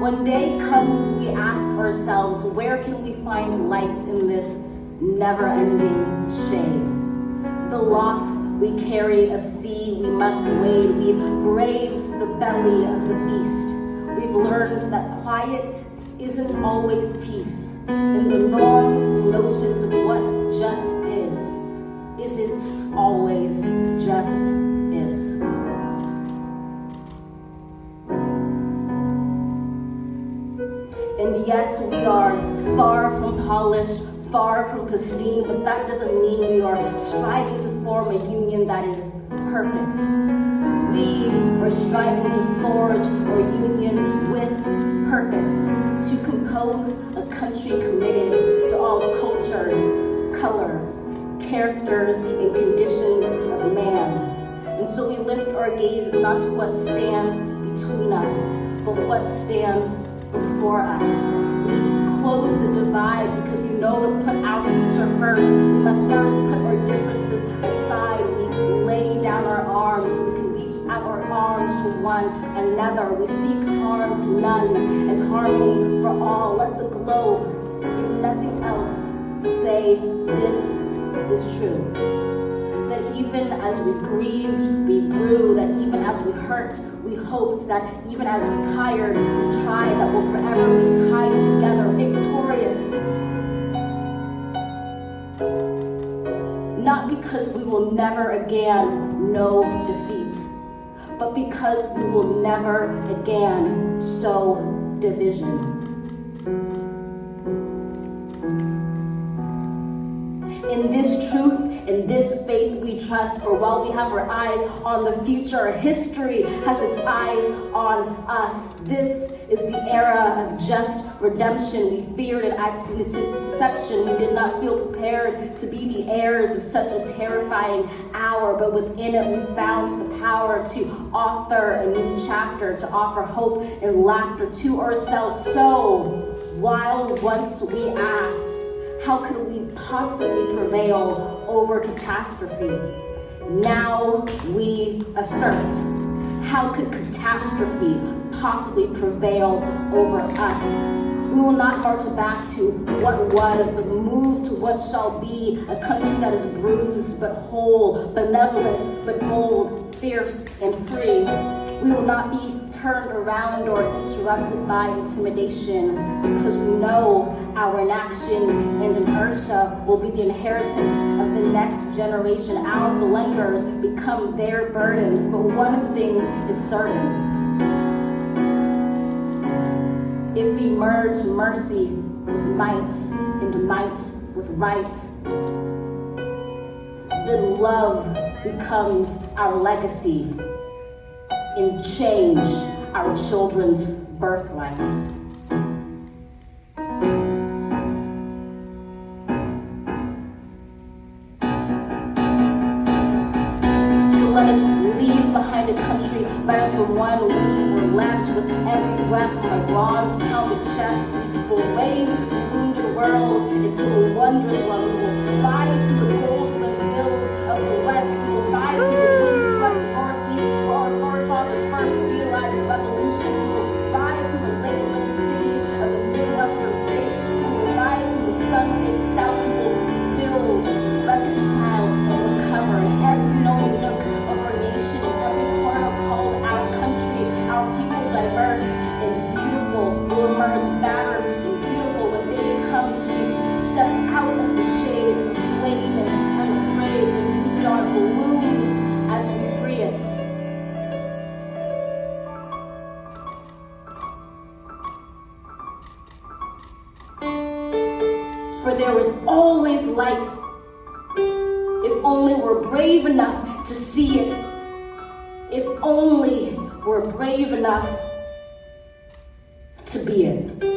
When day comes, we ask ourselves, where can we find light in this never-ending shade? The loss we carry, a sea we must wade. We've braved the belly of the beast. We've learned that quiet isn't always peace, and the norms and notions of what just isn't always just is. And yes, we are far from polished, far from pristine, but that doesn't mean we are striving to form a union that is perfect. We are striving to forge a union with purpose, to compose a country committed to all cultures, colors, characters, and conditions of man. And so we lift our gaze not to what stands between us, but what stands before us. We close the divide because we know to put our future first. We must first put our differences aside. We lay down our arms so we can reach out our arms to one another. We seek harm to none and harmony for all. Let the globe, if nothing else, say this is true. That even as we grieved, we grew. That even as we hurt, we hoped. That even as we tired, we tried. That we'll forever be tied together, victorious. Not because we will never again know defeat, but because we will never again sow division. In this truth, in this faith we trust, for while we have our eyes on the future, history has its eyes on us. This is the era of just redemption. We feared it at its inception. We did not feel prepared to be the heirs of such a terrifying hour, but within it we found the power to author a new chapter, to offer hope and laughter to ourselves. So, while once we asked, how could we possibly prevail over catastrophe? Now we assert, how could catastrophe possibly prevail over us? We will not march back to what was, but move to what shall be, a country that is bruised but whole, benevolent but bold, fierce and free. We will not be turned around or interrupted by intimidation, because we know our inaction and inertia will be the inheritance of the next generation. Our blunders become their burdens, but one thing is certain. If we merge mercy with might and might with right, then love becomes our legacy and change our children's birthright. So let us leave behind a country better than one we were left with. Every breath from a bronze-pounded chest, we will raise this wounded world into a wondrous one. We will rise from the gold-lit hills of the west. We will rise from the windswept northeast, where our forefathers first realized revolution. We will rise from the lakeland cities of the Midwestern states. We will rise from the sun-baked south. We will build, reconcile, and recover in every known nook of our nation, in every corner called our country. Our people, diverse and beautiful, will emerge battered and beautiful when day comes. We step out of the shade of flame and unafraid. The new dawn blooms as we free it. For there is always light, if only we're brave enough to see it. If only we're brave enough to be it.